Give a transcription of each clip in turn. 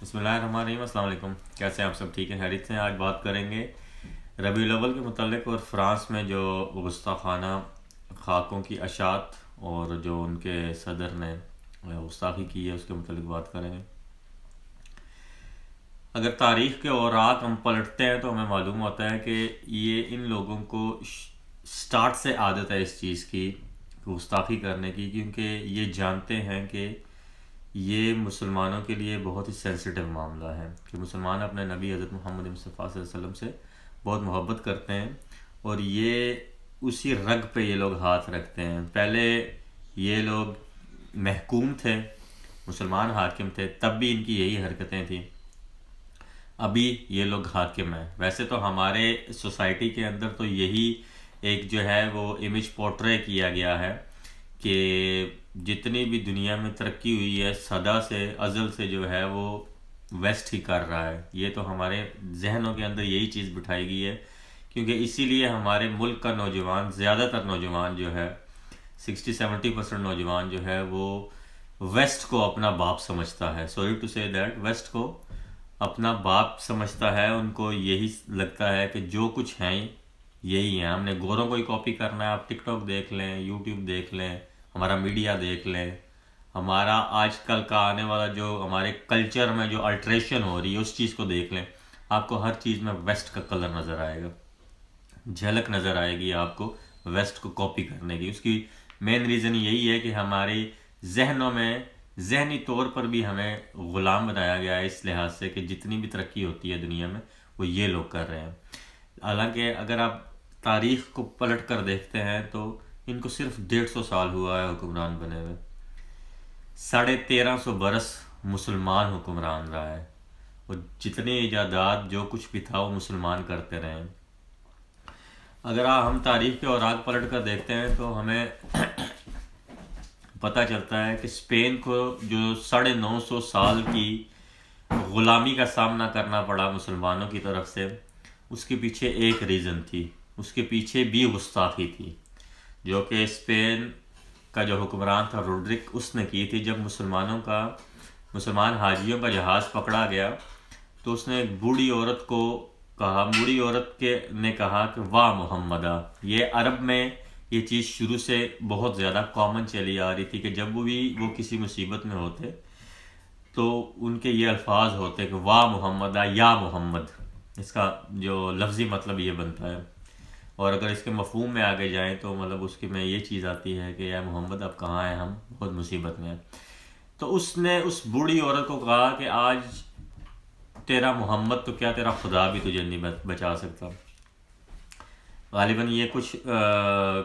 بسم اللہ الرحمن الرحیم۔ السلام علیکم، کیسے ہیں آپ سب؟ ٹھیک ہے، خیریت سے ہیں؟ آج بات کریں گے ربیع الاول کے متعلق اور فرانس میں جو گستاخانہ خاکوں کی اشاعت اور جو ان کے صدر نے گستاخی کی ہے اس کے متعلق بات کریں گے۔ اگر تاریخ کے اوراق ہم پلٹتے ہیں تو ہمیں معلوم ہوتا ہے کہ یہ ان لوگوں کو سٹارٹ سے عادت ہے اس چیز کی، گستاخی کرنے کی، کیونکہ یہ جانتے ہیں کہ یہ مسلمانوں کے لیے بہت ہی سینسیٹیو معاملہ ہے کہ مسلمان اپنے نبی حضرت محمد مصطفیٰ صلی اللہ علیہ وسلم سے بہت محبت کرتے ہیں، اور یہ اسی رگ پہ یہ لوگ ہاتھ رکھتے ہیں۔ پہلے یہ لوگ محکوم تھے، مسلمان حاکم تھے، تب بھی ان کی یہی حرکتیں تھیں، ابھی یہ لوگ حاکم ہیں۔ ویسے تو ہمارے سوسائٹی کے اندر تو یہی ایک جو ہے وہ امیج پورٹرے کیا گیا ہے کہ جتنی بھی دنیا میں ترقی ہوئی ہے صدا سے ازل سے جو ہے وہ ویسٹ ہی کر رہا ہے۔ یہ تو ہمارے ذہنوں کے اندر یہی چیز بٹھائی گئی ہے، کیونکہ اسی لیے ہمارے ملک کا نوجوان، زیادہ تر نوجوان جو ہے 60-70% نوجوان جو ہے وہ ویسٹ کو اپنا باپ سمجھتا ہے۔ سوری ٹو سے دیٹ، ویسٹ کو اپنا باپ سمجھتا ہے۔ ان کو یہی لگتا ہے کہ جو کچھ ہیں یہی ہیں، ہم نے گوروں کو ہی کاپی کرنا ہے۔ آپ ٹک ٹاک دیکھ لیں، یوٹیوب دیکھ لیں، ہمارا میڈیا دیکھ لیں، ہمارا آج کل کا آنے والا جو ہمارے کلچر میں جو الٹریشن ہو رہی ہے اس چیز کو دیکھ لیں، آپ کو ہر چیز میں ویسٹ کا کلر نظر آئے گا، جھلک نظر آئے گی آپ کو ویسٹ کو کاپی کرنے کی۔ اس کی مین ریزن یہی ہے کہ ہمارے ذہنوں میں ذہنی طور پر بھی ہمیں غلام بنایا گیا ہے، اس لحاظ سے کہ جتنی بھی ترقی ہوتی ہے دنیا میں وہ یہ لوگ کر رہے ہیں۔ حالانکہ اگر آپ تاریخ کو پلٹ کر دیکھتے ہیں تو ان کو صرف 150 سال ہوا ہے حکمران بنے ہوئے، 1350 برس مسلمان حکمران رہا ہے، اور جتنے ایجادات جو کچھ بھی تھا وہ مسلمان کرتے رہے ہیں۔ اگر ہم تاریخ کے اوراق پلٹ کر دیکھتے ہیں تو ہمیں پتہ چلتا ہے کہ اسپین کو جو 950 سال کی غلامی کا سامنا کرنا پڑا مسلمانوں کی طرف سے، اس کے پیچھے ایک ریزن تھی، اس کے پیچھے بھی گستاخی تھی، جو کہ اسپین کا جو حکمران تھا روڈرک، اس نے کی تھی۔ جب مسلمان حاجیوں کا جہاز پکڑا گیا تو اس نے ایک بوڑھی عورت کو کہا، بوڑھی عورت نے کہا کہ واہ محمدہ۔ یہ عرب میں یہ چیز شروع سے بہت زیادہ کامن چلی آ رہی تھی کہ جب بھی وہ کسی مصیبت میں ہوتے تو ان کے یہ الفاظ ہوتے کہ واہ محمدہ، یا محمد۔ اس کا جو لفظی مطلب یہ بنتا ہے، اور اگر اس کے مفہوم میں آگے جائیں تو مطلب اس کی میں یہ چیز آتی ہے کہ یا محمد اب کہاں ہیں، ہم بہت مصیبت میں ہیں۔ تو اس نے اس بوڑھی عورت کو کہا کہ آج تیرا محمد تو کیا تیرا خدا بھی تجھے نہیں بچا سکتا۔ غالباً یہ کچھ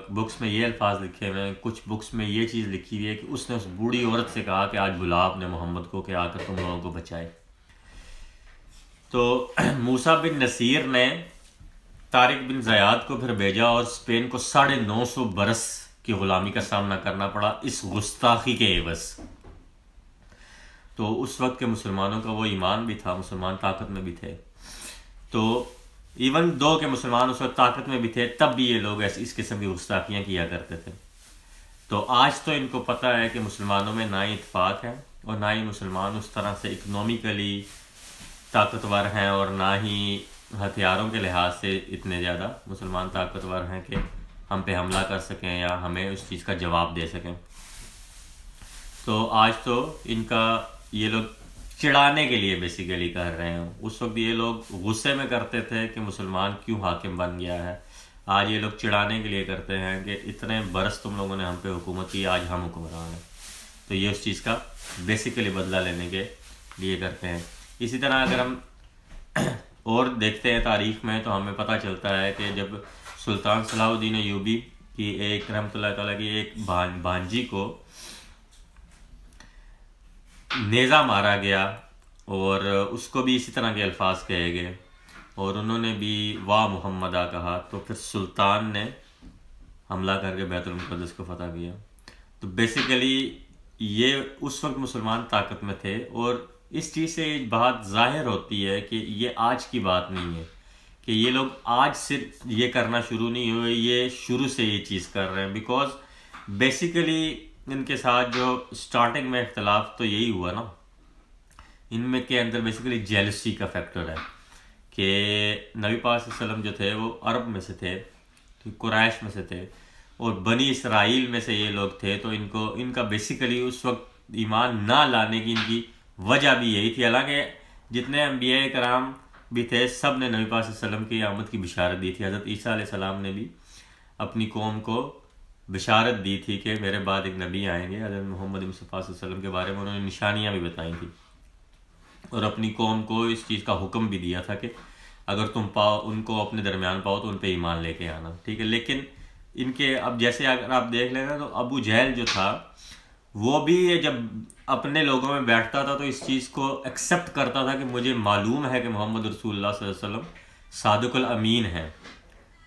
بکس میں یہ الفاظ لکھے ہوئے ہیں، کچھ بکس میں یہ چیز لکھی ہوئی ہے کہ اس نے اس بوڑھی عورت سے کہا کہ آج بلا اپنے محمد کو کہ آ کر تم لوگوں کو بچائے۔ تو موسیٰ بن نصیر نے طارق بن زیاد کو پھر بھیجا، اور اسپین کو 950 برس کی غلامی کا سامنا کرنا پڑا اس گستاخی کے عوض۔ تو اس وقت کے مسلمانوں کا وہ ایمان بھی تھا، مسلمان طاقت میں بھی تھے، تو ایون دو کہ مسلمان اس وقت طاقت میں بھی تھے تب بھی یہ لوگ اس قسم کی گستاخیاں کیا کرتے تھے۔ تو آج تو ان کو پتہ ہے کہ مسلمانوں میں نہ ہی اتفاق ہے، اور نہ ہی مسلمان اس طرح سے اکنومیکلی طاقتور ہیں، اور نہ ہی ہتھیاروں کے لحاظ سے اتنے زیادہ مسلمان طاقتور ہیں کہ ہم پہ حملہ کر سکیں یا ہمیں اس چیز کا جواب دے سکیں۔ تو آج تو ان کا یہ لوگ چڑھانے کے لیے بیسیکلی کر رہے ہیں۔ اس وقت یہ لوگ غصے میں کرتے تھے کہ مسلمان کیوں حاکم بن گیا ہے، آج یہ لوگ چڑھانے کے لیے کرتے ہیں کہ اتنے برس تم لوگوں نے ہم پہ حکومت کی، آج ہم حکمران ہیں۔ تو یہ اس چیز کا بیسیکلی بدلہ لینے کے لیے کرتے ہیں۔ اسی طرح اگر ہم اور دیکھتے ہیں تاریخ میں تو ہمیں پتہ چلتا ہے کہ جب سلطان صلاح الدین ایوبی کی ایک رحمۃ اللہ تعالیٰ کی ایک بھانجی کو نیزہ مارا گیا، اور اس کو بھی اسی طرح کے الفاظ کہے گئے، اور انہوں نے بھی واہ محمدہ کہا، تو پھر سلطان نے حملہ کر کے بیت المقدس کو فتح کیا۔ تو بیسیکلی یہ اس وقت مسلمان طاقت میں تھے، اور اس چیز سے بات ظاہر ہوتی ہے کہ یہ آج کی بات نہیں ہے کہ یہ لوگ آج صرف یہ کرنا شروع نہیں ہوئے، یہ شروع سے یہ چیز کر رہے ہیں، بیکاز بیسیکلی ان کے ساتھ جو سٹارٹنگ میں اختلاف تو یہی ہوا نا ان میں کے اندر بیسیکلی جیلسی کا فیکٹر ہے کہ نبی پاک صلی اللہ علیہ وسلم جو تھے وہ عرب میں سے تھے، قریش میں سے تھے، اور بنی اسرائیل میں سے یہ لوگ تھے، تو ان کا بیسیکلی اس وقت ایمان نہ لانے کی ان کی وجہ بھی یہی تھی۔ حالانکہ جتنے انبیاء کرام بھی تھے سب نے نبی پاک صلی اللہ علیہ وسلم کی آمد کی بشارت دی تھی۔ حضرت عیسیٰ علیہ السلام نے بھی اپنی قوم کو بشارت دی تھی کہ میرے بعد ایک نبی آئیں گے، حضرت محمد مصطفیٰ صلی اللہ علیہ وسلم کے بارے میں انہوں نے نشانیاں بھی بتائی تھیں، اور اپنی قوم کو اس چیز کا حکم بھی دیا تھا کہ اگر تم ان کو اپنے درمیان پاؤ تو ان پہ ایمان لے کے آنا، ٹھیک ہے۔ لیکن ان کے اب جیسے اگر آپ دیکھ لیں نا تو ابو جہل جو تھا وہ بھی جب اپنے لوگوں میں بیٹھتا تھا تو اس چیز کو ایکسیپٹ کرتا تھا کہ مجھے معلوم ہے کہ محمد رسول اللہ صلی اللہ علیہ وسلم صادق الامین ہے،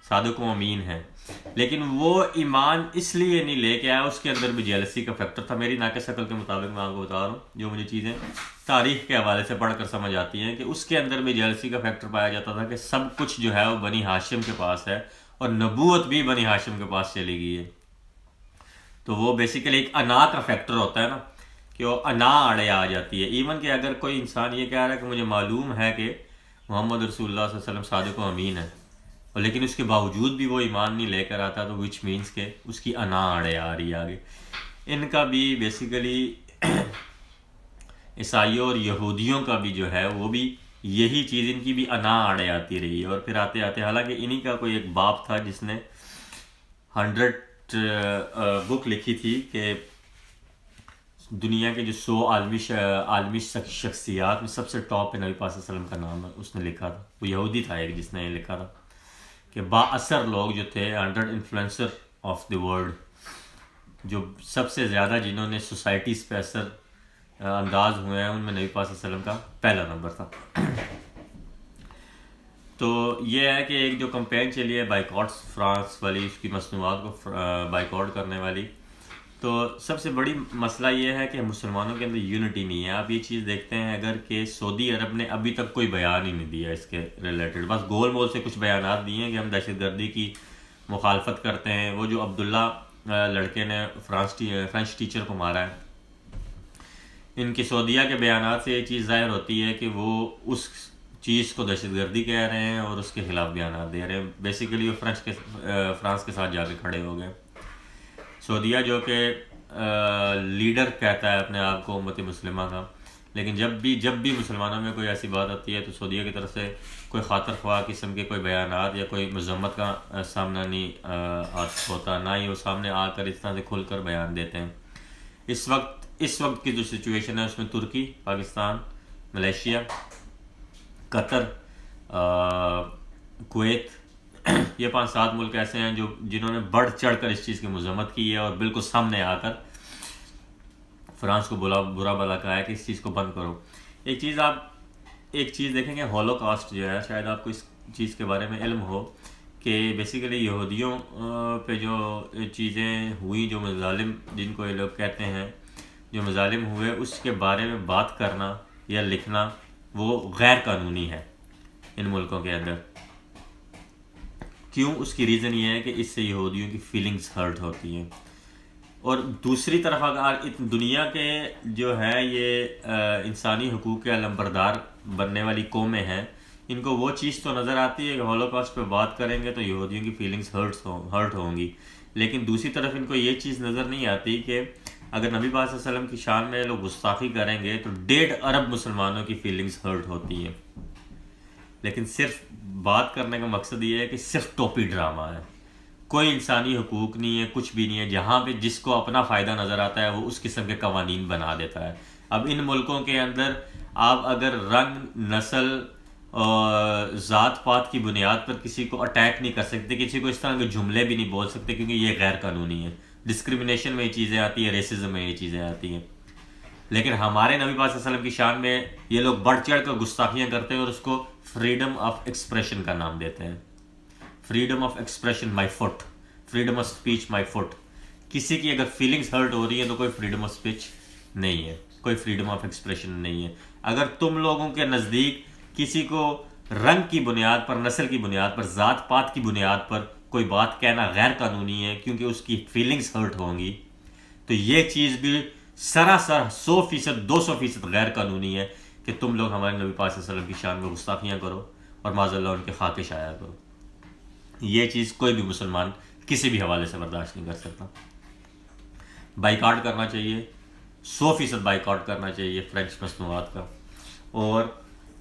صادق و امین ہے، لیکن وہ ایمان اس لیے نہیں لے کے آیا، اس کے اندر بھی جیلسی کا فیکٹر تھا۔ میری ناقص عقل کے مطابق میں آپ کو بتا رہا ہوں، جو مجھے چیزیں تاریخ کے حوالے سے پڑھ کر سمجھ آتی ہیں، کہ اس کے اندر بھی جیلسی کا فیکٹر پایا جاتا تھا کہ سب کچھ جو ہے وہ بنی ہاشم کے پاس ہے، اور نبوت بھی بنی ہاشم کے پاس چلی گئی ہے۔ تو وہ بیسیکلی ایک انا کا فیکٹر ہوتا ہے نا، کہ وہ انا آڑے آ جاتی ہے۔ ایون کہ اگر کوئی انسان یہ کہہ رہا ہے کہ مجھے معلوم ہے کہ محمد رسول اللہ صلی اللہ علیہ وسلم صادق و امین ہے، اور لیکن اس کے باوجود بھی وہ ایمان نہیں لے کر آتا، تو وچ مینس کہ اس کی انا آڑے آ رہی ہے آگے۔ ان کا بھی بیسیکلی عیسائیوں اور یہودیوں کا بھی جو ہے وہ بھی یہی چیز، ان کی بھی انا آڑے آتی رہی ہے، اور پھر آتے آتے حالانکہ انہی کا کوئی ایک باپ تھا جس نے 100 بک لکھی تھی کہ دنیا کے جو 100 عالمی شخصیات میں سب سے ٹاپ پہ نبی پاک صلی اللہ علیہ وسلم کا نام ہے، اس نے لکھا تھا۔ وہ یہودی تھا ایک جس نے یہ لکھا تھا کہ با اثر لوگ جو تھے 100 انفلوئنسر آف دی ورلڈ، جو سب سے زیادہ جنہوں نے سوسائٹیز پہ اثر انداز ہوئے ہیں، ان میں نبی پاک صلی اللہ علیہ وسلم کا پہلا نمبر تھا۔ تو یہ ہے کہ ایک جو کمپین چلی ہے بائیکاٹس فرانس والی، اس کی مصنوعات کو بائیکاٹ کرنے والی، تو سب سے بڑی مسئلہ یہ ہے کہ مسلمانوں کے اندر یونٹی نہیں ہے۔ آپ یہ چیز دیکھتے ہیں اگر کہ سعودی عرب نے ابھی تک کوئی بیان ہی نہیں دیا اس کے ریلیٹڈ، بس گول مول سے کچھ بیانات دیے ہیں کہ ہم دہشت گردی کی مخالفت کرتے ہیں۔ وہ جو عبداللہ لڑکے نے فرینچ ٹیچر کو مارا ہے، ان کی سعودیہ کے بیانات سے یہ چیز ظاہر ہوتی ہے کہ وہ اس چیز کو دہشت گردی کہہ رہے ہیں اور اس کے خلاف بیانات دے رہے ہیں۔ بیسیکلی وہ فرانس کے ساتھ جا کے کھڑے ہو گئے۔ سعودیہ جو کہ لیڈر کہتا ہے اپنے آپ کو امت مسلمہ کا، لیکن جب بھی مسلمانوں میں کوئی ایسی بات آتی ہے تو سعودیہ کی طرف سے کوئی خاطر خواہ قسم کے کوئی بیانات یا کوئی مذمت کا سامنا نہیں ہوتا، نہ ہی وہ سامنے آ کر اس طرح سے کھل کر بیان دیتے ہیں۔ اس وقت کی جو سچویشن ہے اس میں ترکی، پاکستان، ملیشیا، قطر، کویت، یہ 5-7 ملک ایسے ہیں جنہوں نے بڑھ چڑھ کر اس چیز کی مذمت کی ہے، اور بالکل سامنے آ کر فرانس کو برا بھلا کہا ہے کہ اس چیز کو بند کرو۔ ایک چیز دیکھیں کہ ہولوکاسٹ جو ہے، شاید آپ کو اس چیز کے بارے میں علم ہو کہ بیسیکلی یہودیوں پہ جو چیزیں ہوئیں، جو مظالم جن کو یہ لوگ کہتے ہیں، جو مظالم ہوئے، اس کے بارے میں بات کرنا یا لکھنا وہ غیر قانونی ہے ان ملکوں کے اندر۔ کیوں؟ اس کی ریزن یہ ہے کہ اس سے یہودیوں کی فیلنگز ہرٹ ہوتی ہیں، اور دوسری طرف اگر دنیا کے جو ہے یہ انسانی حقوق کے علمبردار بننے والی قومیں ہیں، ان کو وہ چیز تو نظر آتی ہے کہ ہولوکاسٹ پہ بات کریں گے تو یہودیوں کی فیلنگز ہرٹ ہوں گی، لیکن دوسری طرف ان کو یہ چیز نظر نہیں آتی کہ اگر نبی پاک صلی اللہ علیہ وسلم کی شان میں لوگ گستاخی کریں گے تو 1.5 ارب مسلمانوں کی فیلنگز ہرٹ ہوتی ہیں۔ لیکن صرف بات کرنے کا مقصد یہ ہے کہ صرف ٹوپی ڈرامہ ہے، کوئی انسانی حقوق نہیں ہے، کچھ بھی نہیں ہے۔ جہاں پہ جس کو اپنا فائدہ نظر آتا ہے وہ اس قسم کے قوانین بنا دیتا ہے۔ اب ان ملکوں کے اندر آپ اگر رنگ، نسل اور ذات پات کی بنیاد پر کسی کو اٹیک نہیں کر سکتے، کسی کو اس طرح کے جملے بھی نہیں بول سکتے، کیونکہ یہ غیر قانونی ہے۔ ڈسکریمنیشن میں یہ چیزیں آتی ہیں، ریسزم میں یہ چیزیں آتی ہیں۔ لیکن ہمارے نبی پاک صلی اللہ علیہ وسلم کی شان میں یہ لوگ بڑھ چڑھ کر گستاخیاں کرتے ہیں اور اس کو فریڈم آف ایکسپریشن کا نام دیتے ہیں۔ Freedom of expression my foot, freedom of speech my foot. کسی کی اگر فیلنگز ہرٹ ہو رہی ہیں تو کوئی فریڈم آف اسپیچ نہیں ہے، کوئی فریڈم آف ایکسپریشن نہیں ہے۔ اگر تم لوگوں کے نزدیک کسی کو رنگ کی بنیاد پر، نسل کی بنیاد پر، ذات پات کی بنیاد پر کوئی بات کہنا غیر قانونی ہے کیونکہ اس کی فیلنگز ہرٹ ہوں گی، تو یہ چیز بھی سراسر 100%، 200% غیر قانونی ہے۔ کہ تم لوگ ہمارے نبی پاک صلی اللہ علیہ وسلم کی شان میں گستاخیاں کرو اور معاذ اللہ ان کے خاکے شائع کرو. یہ چیز کوئی بھی مسلمان کسی بھی حوالے سے برداشت نہیں کر سکتا. بائیکاٹ کرنا چاہیے، 100% بائیکاٹ کرنا چاہیے فرینچ مصنوعات کا، اور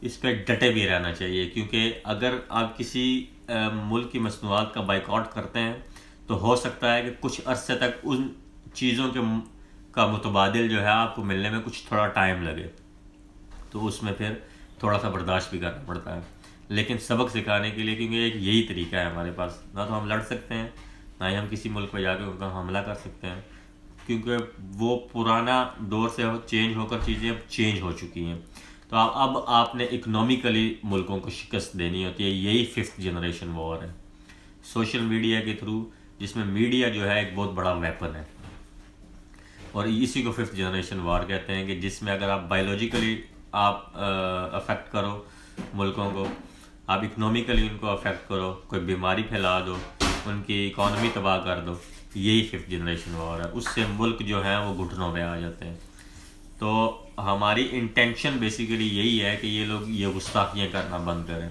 اس پہ ڈٹے بھی رہنا چاہیے، کیونکہ اگر آپ کسی ملک کی مصنوعات کا بائیکاٹ کرتے ہیں تو ہو سکتا ہے کہ کچھ عرصے تک ان چیزوں کا متبادل جو ہے آپ کو ملنے میں کچھ تھوڑا ٹائم لگے، تو اس میں پھر تھوڑا سا برداشت بھی کرنا پڑتا ہے. لیکن سبق سکھانے کے لیے، کیونکہ ایک یہی طریقہ ہے ہمارے پاس، نہ تو ہم لڑ سکتے ہیں نہ ہی ہم کسی ملک پہ جا کے ان کا حملہ کر سکتے ہیں، کیونکہ وہ پرانا دور سے چینج ہو کر چیزیں اب چینج ہو چکی ہیں. تو اب آپ نے اکنومیکلی ملکوں کو شکست دینی ہوتی ہے. یہی 5th جنریشن وار ہے سوشل میڈیا کے تھرو، جس میں میڈیا جو ہے ایک بہت بڑا ویپن ہے، اور اسی کو 5th جنریشن وار کہتے ہیں، کہ جس میں اگر آپ بایولوجیکلی آپ افیکٹ کرو ملکوں کو، آپ اکنومیکلی ان کو افیکٹ کرو، کوئی بیماری پھیلا دو، ان کی اکانومی تباہ کر دو، یہی 5th جنریشن وار ہے. اس سے ملک جو ہیں وہ گھٹنوں پہ آ جاتے ہیں. تو ہماری انٹینشن بیسیکلی یہی ہے کہ یہ لوگ یہ گستاخیاں کرنا بند کریں.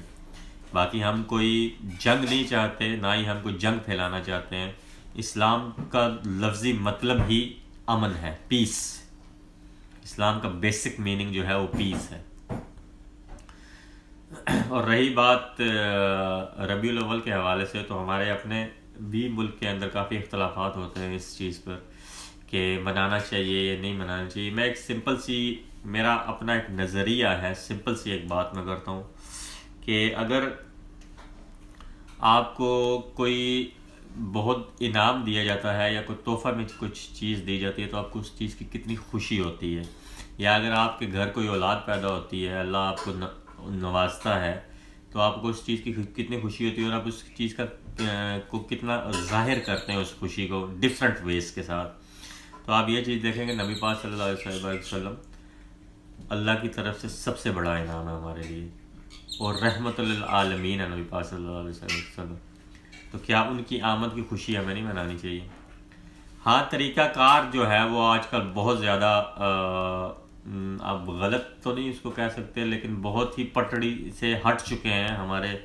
باقی ہم کوئی جنگ نہیں چاہتے، نہ ہی ہم کوئی جنگ پھیلانا چاہتے ہیں. اسلام کا لفظی مطلب ہی امن ہے، پیس. اسلام کا بیسک میننگ جو ہے وہ پیس ہے. اور رہی بات ربیع الاول کے حوالے سے، تو ہمارے اپنے بھی ملک کے اندر کافی اختلافات ہوتے ہیں اس چیز پر کہ منانا چاہیے یا نہیں منانا چاہیے. میں ایک سمپل سی، میرا اپنا ایک نظریہ ہے، سمپل سی ایک بات میں کرتا ہوں کہ اگر آپ کو کوئی بہت انعام دیا جاتا ہے یا کوئی تحفہ میں کچھ چیز دی جاتی ہے تو آپ کو اس چیز کی کتنی خوشی ہوتی ہے، یا اگر آپ کے گھر کوئی اولاد پیدا ہوتی ہے، اللہ آپ کو نوازتا ہے، تو آپ کو اس چیز کی کتنی خوشی ہوتی ہے، اور آپ اس چیز کو کتنا ظاہر کرتے ہیں اس خوشی کو ڈفرینٹ ویز کے ساتھ. تو آپ یہ چیز دیکھیں کہ نبی پاک صلی اللہ علیہ وسلم اللہ کی طرف سے سب سے بڑا انعام ہے ہمارے لیے، اور رحمت للعالمین ہے نبی پاک صلی اللہ علیہ وسلم. تو کیا ان کی آمد کی خوشی ہمیں نہیں منانی چاہیے؟ ہاں، طریقہ کار جو ہے وہ آج کل بہت زیادہ اب غلط تو نہیں اس کو کہہ سکتے، لیکن بہت ہی پٹڑی سے ہٹ چکے ہیں ہمارے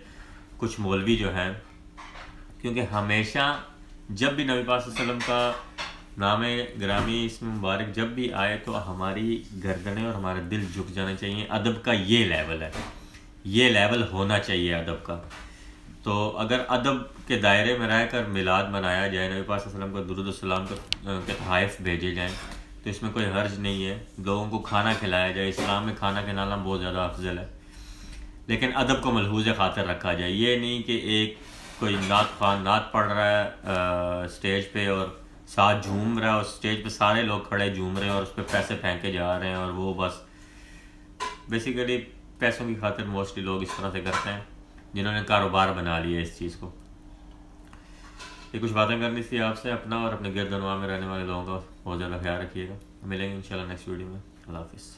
کچھ مولوی جو ہیں. کیونکہ ہمیشہ جب بھی نبی پاک صلی اللہ علیہ وسلم کا نام گرامی اسم مبارک جب بھی آئے تو ہماری گردنیں اور ہمارے دل جھک جانے چاہیے. ادب کا یہ لیول ہے، یہ لیول ہونا چاہیے ادب کا. تو اگر ادب کے دائرے میں رہ کر میلاد منایا جائے، نبی پاک صلی اللہ علیہ وسلم کو درود السلام کے تحائف بھیجے جائیں، تو اس میں کوئی حرج نہیں ہے. لوگوں کو کھانا کھلایا جائے، اسلام میں کھانا کھلانا بہت زیادہ افضل ہے، لیکن ادب کو ملحوظ خاطر رکھا جائے. یہ نہیں کہ ایک کوئی نعت خوان نعت پڑھ رہا ہے اسٹیج پہ اور ساتھ جھوم رہا ہے، اور اسٹیج پہ سارے لوگ کھڑے جھوم رہے ہیں اور اس پہ پیسے پھینکے جا رہے ہیں، اور وہ بس بیسیکلی پیسوں کی خاطر موسٹلی لوگ اس طرح سے کرتے ہیں جنہوں نے کاروبار بنا لیا اس چیز کو. یہ کچھ باتیں کرنی تھی آپ سے. اپنا اور اپنے گرد و نواح میں رہنے والے لوگوں کا بہت زیادہ خیال رکھیے گا. ملیں گے انشاءاللہ نیکسٹ ویڈیو میں. اللہ حافظ.